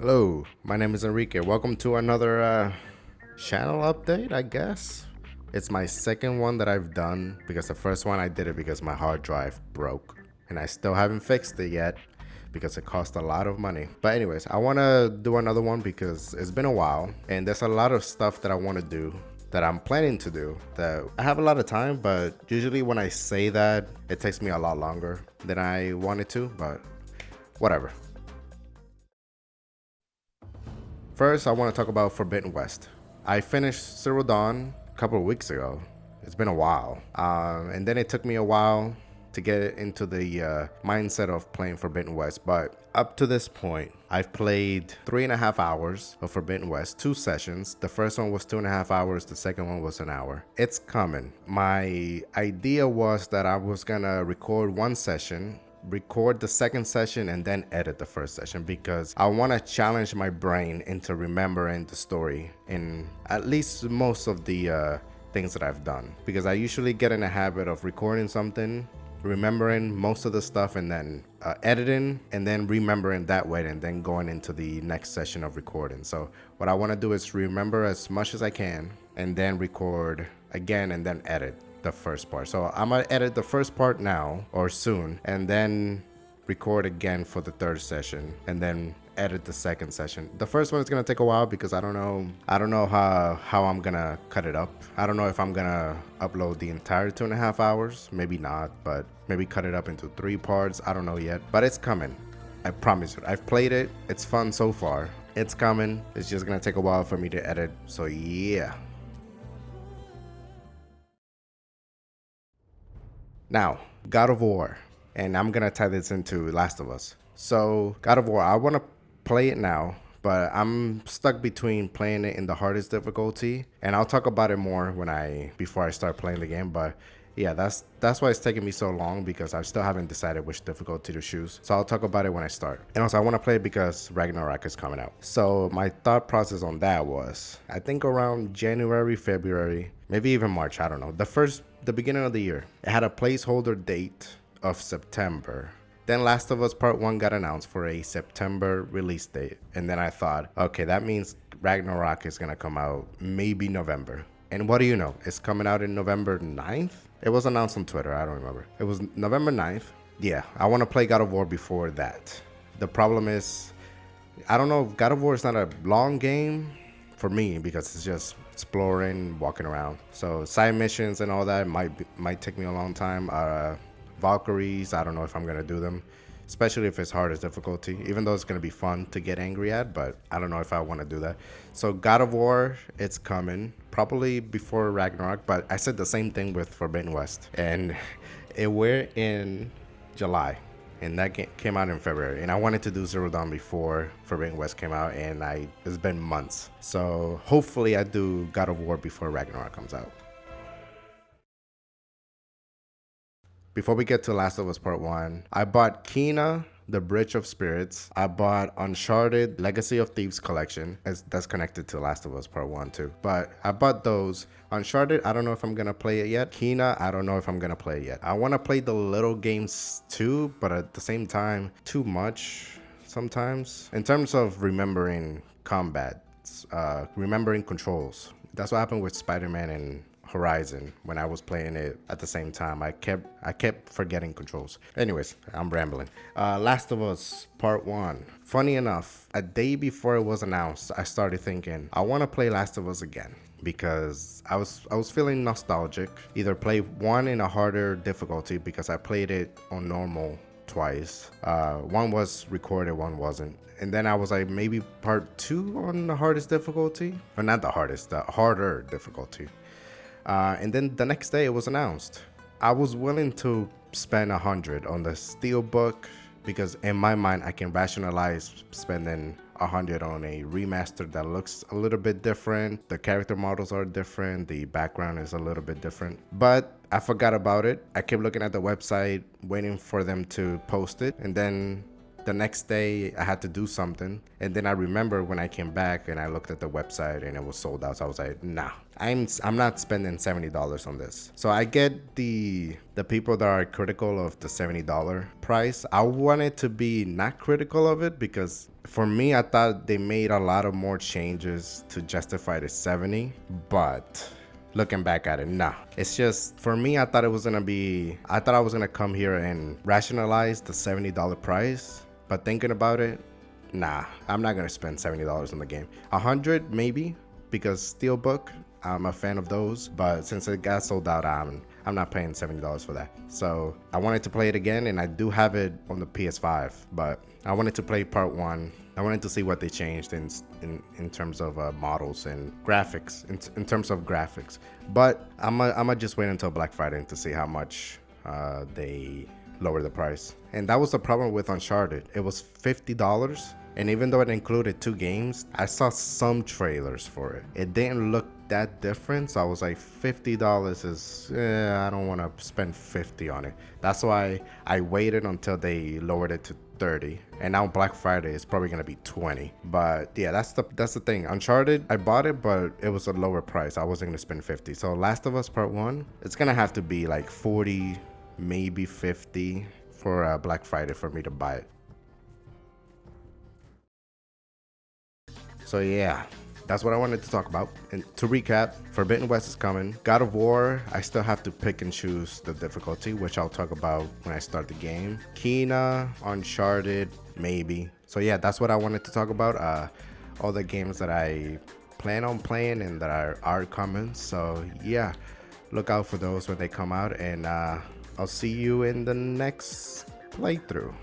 Hello, my name is Enrique. Welcome to another channel update, I guess. It's my second one that I've done because the first one I did it because my hard drive broke and I still haven't fixed it yet because it cost a lot of money. But anyways, I want to do another one because it's been a while and there's a lot of stuff that I want to do that I'm planning to do that I have a lot of time, but usually when I say that, it takes me a lot longer than I wanted to, but whatever. First, I want to talk about Forbidden West. I finished Zero Dawn a couple of weeks ago. It's been a while. And then it took me a while to get into the mindset of playing Forbidden West. But up to this point, I've played 3.5 hours of Forbidden West, 2 sessions. The first one was 2.5 hours, the second one was an hour. It's coming. My idea was that I was gonna record one session, record the second session, and then edit the first session because I want to challenge my brain into remembering the story in at least most of the things that I've done, because I usually get in a habit of recording something, remembering most of the stuff, and then editing and then remembering that way and then going into the next session of recording. So what I want to do is remember as much as I can and then record again and then edit the first part. So I'm gonna edit the first part now or soon and then record again for the third session and then edit the second session. The first one is gonna take a while because I don't know how I'm gonna cut it up. I don't know if I'm gonna upload the entire 2.5 hours, maybe not, but maybe cut it up into 3 parts. I don't know yet, but it's coming. I promise you. I've played it. It's fun so far. It's coming. It's just gonna take a while for me to edit. So yeah. Now, God of War, and I'm gonna tie this into Last of Us. So, God of War, I wanna play it now, but I'm stuck between playing it in the hardest difficulty, and I'll talk about it more before I start playing the game. But yeah, that's why it's taking me so long, because I still haven't decided which difficulty to choose. So I'll talk about it when I start. And also, I want to play it because Ragnarok is coming out. So my thought process on that was, I think around January, February, maybe even March, I don't know. The beginning of the year, it had a placeholder date of September. Then Last of Us Part 1 got announced for a September release date. And then I thought, okay, that means Ragnarok is going to come out maybe November. And what do you know? It's coming out in November 9th. It was announced on Twitter. I don't remember. It was November 9th. Yeah, I want to play God of War before that. The problem is, I don't know, God of War is not a long game for me because it's just exploring, walking around. So side missions and all that might take me a long time. Valkyries, I don't know if I'm gonna do them, especially if it's hardest difficulty, even though it's gonna be fun to get angry at, but I don't know if I want to do that. So God of War, it's coming probably before Ragnarok, but I said the same thing with Forbidden West, and we're in July, and that game came out in February, and I wanted to do Zero Dawn before Forbidden West came out, and it's been months. So hopefully I do God of War before Ragnarok comes out. Before we get to Last of Us Part 1, I bought Kena, The Bridge of Spirits. I bought Uncharted Legacy of Thieves collection, as that's connected to Last of Us Part 1 too. But I bought those. Uncharted, I don't know if I'm gonna play it yet. Kena, I don't know if I'm gonna play it yet. I wanna play the little games too, but at the same time, too much sometimes. In terms of remembering combat, remembering controls. That's what happened with Spider-Man and Horizon when I was playing it at the same time. I kept forgetting controls. Anyways, I'm rambling. Last of Us Part 1. Funny enough, a day before it was announced, I started thinking I want to play Last of Us again because I was feeling nostalgic. Either play one in a harder difficulty because I played it on normal twice. One was recorded, one wasn't. And then I was like, maybe part 2 on the hardest difficulty, or not the hardest, the harder difficulty. And then the next day it was announced. I was willing to spend 100 on the Steelbook because in my mind I can rationalize spending 100 on a remaster that looks a little bit different. The character models are different. The background is a little bit different. But I forgot about it. I kept looking at the website, waiting for them to post it. And then the next day I had to do something, and then I remember when I came back and I looked at the website and it was sold out. So I was like, nah, I'm not spending $70 on this. So I get the people that are critical of the $70 price. I wanted to be not critical of it because for me, I thought they made a lot of more changes to justify the 70, but looking back at it, nah. It's just, for me, I thought I was gonna come here and rationalize the $70 price, but thinking about it, nah, I'm not gonna spend $70 on the game. 100 maybe, because Steelbook, I'm a fan of those, but since it got sold out, I'm not paying $70 for that. So I wanted to play it again, and I do have it on the PS5, but I wanted to play part 1. I wanted to see what they changed in terms of models and graphics, in terms of graphics. But I'm just wait until Black Friday to see how much they lower the price. And that was the problem with Uncharted. It was $50, and even though it included 2 games, I saw some trailers for it. It didn't look that different, so I was like, $50 is, I don't want to spend 50 on it. That's why I waited until they lowered it to 30, and now Black Friday is probably gonna be 20. But yeah, that's the thing. Uncharted, I bought it, but it was a lower price. I wasn't gonna spend 50. So Last of Us Part 1, it's gonna have to be like 40, maybe 50 for Black Friday for me to buy it. So yeah, that's what I wanted to talk about. And to recap, Forbidden West is coming. God of War, I still have to pick and choose the difficulty, which I'll talk about when I start the game. Kena, Uncharted, maybe. So yeah, that's what I wanted to talk about. All the games that I plan on playing and that are coming. So yeah, look out for those when they come out, and I'll see you in the next playthrough.